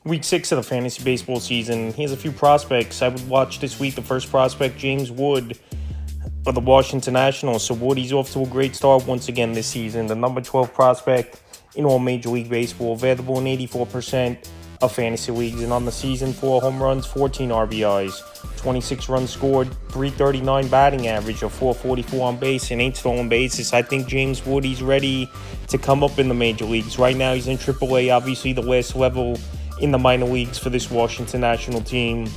Week 6 of the fantasy baseball season. Here's a few prospects I would watch this week. The first prospect, James Wood of the Washington Nationals. So Wood, he's off to a great start once again this season. The number 12 prospect in all Major League Baseball, available in 84% of fantasy leagues. And on the season, 4 home runs, 14 RBIs, 26 runs scored, 339 batting average, of 444 on base, and 8 stolen bases. I think James Wood, he's ready to come up in the major leagues. Right now, he's in AAA, obviously the last level in the minor leagues for this Washington National team.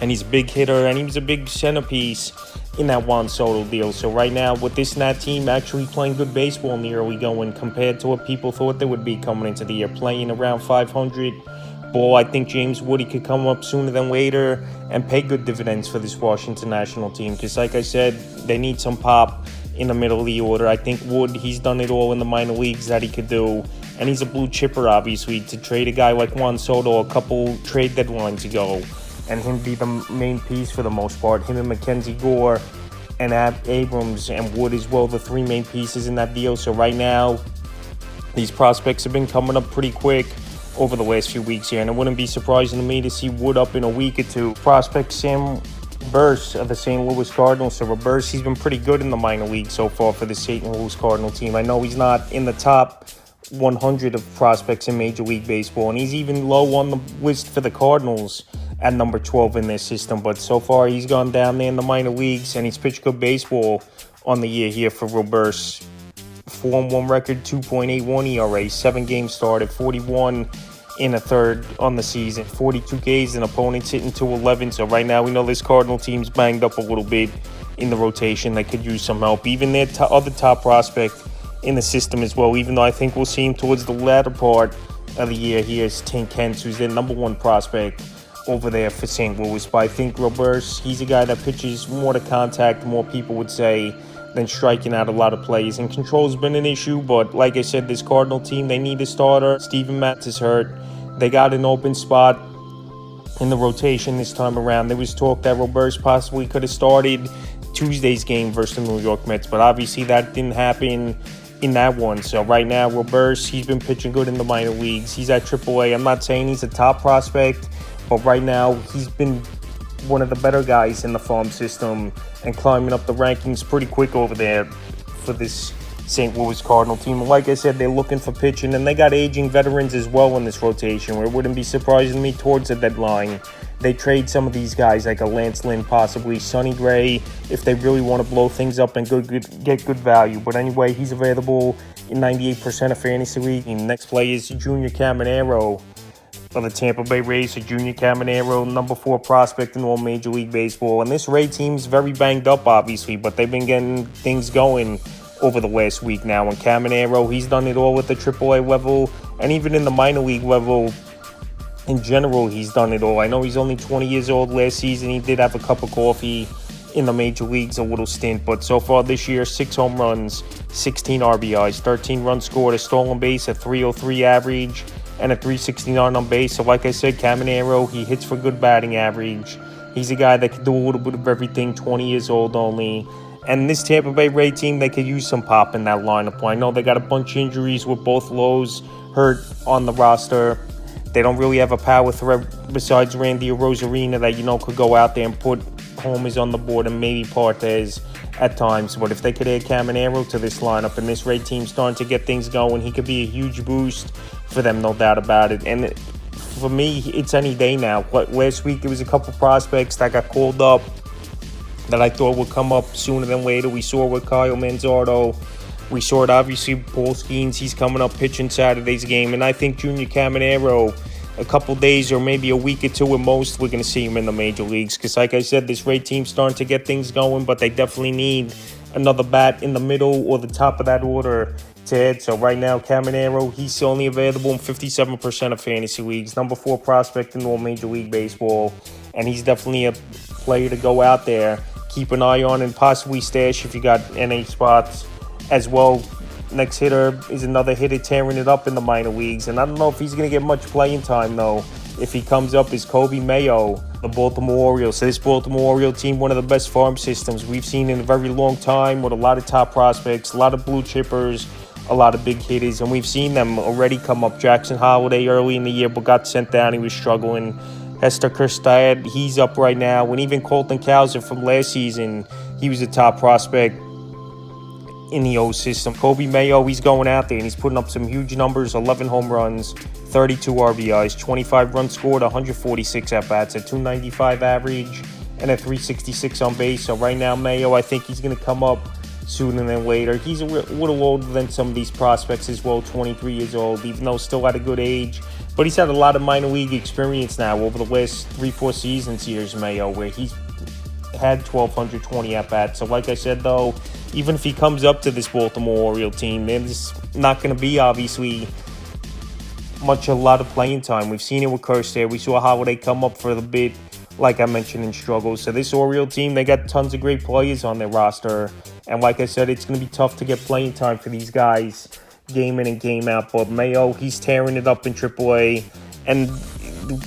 And he's a big hitter, and he was a big centerpiece in that Juan Soto deal. So right now, with this Nat team actually playing good baseball in the early going compared to what people thought they would be coming into the year, playing around 500 ball, I think James Wood, he could come up sooner than later and pay good dividends for this Washington National team. Because like I said, they need some pop in the middle of the order. I think Wood, he's done it all in the minor leagues that he could do. And he's a blue chipper, obviously. To trade a guy like Juan Soto a couple trade deadlines ago and him be the main piece for the most part. Him and Mackenzie Gore and Abrams and Wood as well, the 3 main pieces in that deal. So right now, these prospects have been coming up pretty quick over the last few weeks here. And it wouldn't be surprising to me to see Wood up in a week or two. Prospect Sam Burse of the St. Louis Cardinals. So Burse, he's been pretty good in the minor league so far for the St. Louis Cardinal team. I know he's not in the top 100 of prospects in Major League Baseball, and he's even low on the list for the Cardinals at number 12 in their system. But so far, he's gone down there in the minor leagues, and he's pitched good baseball on the year here for Roberts. 4-1 record, 2.81 ERA, 7 games started, 41 in a third on the season, 42 Ks, and opponents hitting 211. So right now, we know this Cardinal team's banged up a little bit in the rotation. They could use some help. Even their other top prospect in the system as well, even though I think we'll see him towards the latter part of the year. Here's Tink Hence, who's their number 1 prospect over there for St. Louis. But I think Roberts, he's a guy that pitches more to contact, more people would say, than striking out a lot of plays. And control's been an issue, but like I said, this Cardinal team, they need a starter. Steven Matz is hurt. They got an open spot in the rotation this time around. There was talk that Roberts possibly could have started Tuesday's game versus the New York Mets, but obviously that didn't happen in that one. So right now, Roberts, he's been pitching good in the minor leagues. He's at AAA. I'm not saying he's a top prospect, but right now he's been one of the better guys in the farm system and climbing up the rankings pretty quick over there for this St. Louis Cardinal team. Like I said, they're looking for pitching, and they got aging veterans as well in this rotation, where it wouldn't be surprising to me towards the deadline they trade some of these guys like a Lance Lynn, possibly Sonny Gray, if they really want to blow things up and get good value. But anyway, he's available in 98% of fantasy league. And next play is Junior Caminero of the Tampa Bay Rays. So Junior Caminero, number 4 prospect in all Major League Baseball. And this Ray team's very banged up, obviously, but they've been getting things going over the last week now. And Caminero, he's done it all at the AAA level, and even in the minor league level in general, he's done it all. I know he's only 20 years old. Last season, he did have a cup of coffee in the major leagues, a little stint. But so far this year, 6 home runs, 16 RBIs, 13 runs scored, a stolen base, a 303 average, and a 369 on base. So like I said, Caminero, he hits for good batting average. He's a guy that can do a little bit of everything, 20 years old only. And this Tampa Bay Ray team, they could use some pop in that lineup. I know they got a bunch of injuries with both Lowe's hurt on the roster. They don't really have a power threat besides Randy Arozarena that, could go out there and put homers on the board, and maybe Partez at times. But if they could add Caminero to this lineup and this Ray team starting to get things going, he could be a huge boost for them, no doubt about it. And for me, it's any day now. Last week, there was a couple prospects that got called up that I thought would come up sooner than later. We saw with Kyle Manzardo. We saw it, obviously, Paul Skeens. He's coming up pitching Saturday's game. And I think Junior Caminero, a couple days or maybe a week or two at most, we're going to see him in the major leagues. Because like I said, this Ray team's starting to get things going, but they definitely need another bat in the middle or the top of that order to hit. So right now, Caminero, he's only available in 57% of fantasy leagues. Number 4 prospect in all Major League Baseball. And he's definitely a player to go out there, keep an eye on, and possibly stash if you got NA spots as well. Next hitter is another hitter tearing it up in the minor leagues, and I don't know if he's going to get much playing time though. If he comes up, is Kobe Mayo, the Baltimore Orioles. So this Baltimore Orioles team, one of the best farm systems we've seen in a very long time, with a lot of top prospects, a lot of blue chippers, a lot of big hitters, and we've seen them already come up. Jackson Holiday early in the year, but got sent down. He was struggling. Hester Kjerstad, he's up right now. And even Colton Cowser from last season, he was a top prospect in the O system. Coby Mayo, he's going out there and he's putting up some huge numbers: 11 home runs, 32 RBIs, 25 runs scored, 146 at-bats, a 295 average, and a 366 on base. So right now, Mayo, I think he's going to come up sooner than later. He's a little older than some of these prospects as well, 23 years old, even though still at a good age. But he's had a lot of minor league experience now over the last 3-4 seasons here, Mayo, where he's had 1,220 at-bats. So like I said, though, even if he comes up to this Baltimore Oriole team, there's not going to be, obviously, a lot of playing time. We've seen it with Kjerstad. We saw Holiday come up for the bit, like I mentioned, in struggle. So this Oriole team, they got tons of great players on their roster. And like I said, it's going to be tough to get playing time for these guys game in and game out. But Mayo, he's tearing it up in AAA. And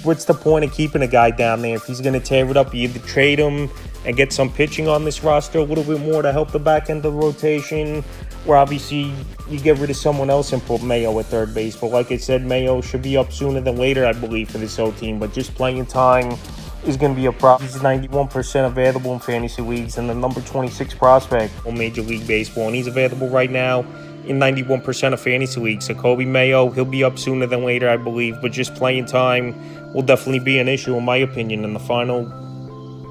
what's the point of keeping a guy down there if he's going to tear it up? You either trade him and get some pitching on this roster a little bit more to help the back end of the rotation, or obviously you get rid of someone else and put Mayo at third base. But like I said, Mayo should be up sooner than later, I believe, for this whole team. But just playing time is going to be a problem. He's 91% available in fantasy leagues and the number 26 prospect on Major League Baseball. And he's available right now in 91% of fantasy leagues. So Coby Mayo, he'll be up sooner than later, I believe. But just playing time will definitely be an issue, in my opinion. And the final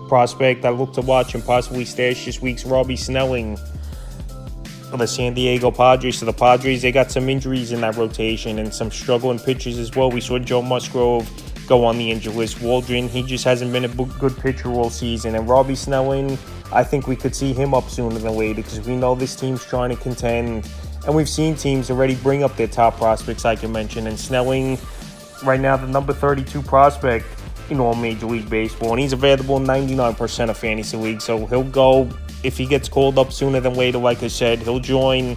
prospect I look to watch and possibly stash this week's Robbie Snelling of the San Diego Padres. So the Padres, they got some injuries in that rotation and some struggling pitchers as well. We saw Joe Musgrove go on the injury list. Waldron, he just hasn't been a good pitcher all season. And Robbie Snelling, I think we could see him up sooner than later because we know this team's trying to contend. And we've seen teams already bring up their top prospects, like you mentioned. And Snelling, right now, the number 32 prospect in all Major League Baseball. And he's available in 99% of fantasy leagues. So he'll go, if he gets called up sooner than later, like I said, he'll join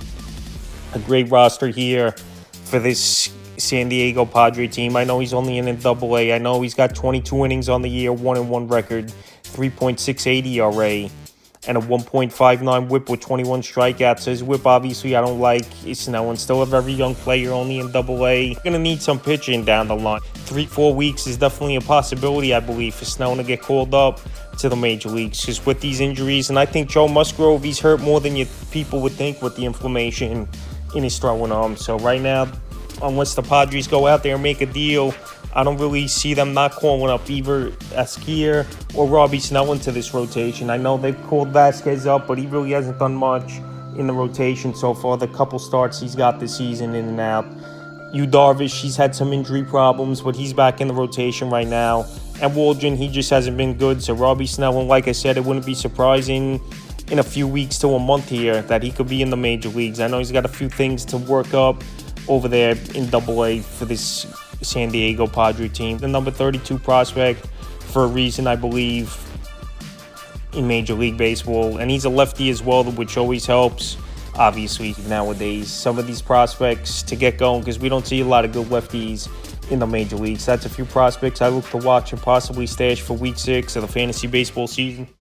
a great roster here for this San Diego Padre team. I know he's only in AA. I know he's got 22 innings on the year, 1-1 record, 3.68 ERA, and a 1.59 whip with 21 strikeouts. So his whip, obviously, I don't like. Snelling, still a very young player, only in AA. Going to need some pitching down the line. 3-4 weeks is definitely a possibility, I believe, for Snelling to get called up to the major leagues just with these injuries. And I think Joe Musgrove, he's hurt more than people would think with the inflammation in his throwing arm. So right now, unless the Padres go out there and make a deal, I don't really see them not calling up either Asquier or Robbie Snelling to this rotation. I know they've called Vasquez up, but he really hasn't done much in the rotation so far. The couple starts he's got this season in and out. Yu Darvish, he's had some injury problems, but he's back in the rotation right now. And Waldron, he just hasn't been good. So Robbie Snelling, like I said, it wouldn't be surprising in a few weeks to a month here that he could be in the major leagues. I know he's got a few things to work up over there in AA for this San Diego Padre team. The number 32 prospect for a reason, I believe, in Major League Baseball. And he's a lefty as well, which always helps, obviously, nowadays. Some of these prospects to get going because we don't see a lot of good lefties in the Major Leagues. That's a few prospects I look to watch and possibly stash for Week 6 of the fantasy baseball season.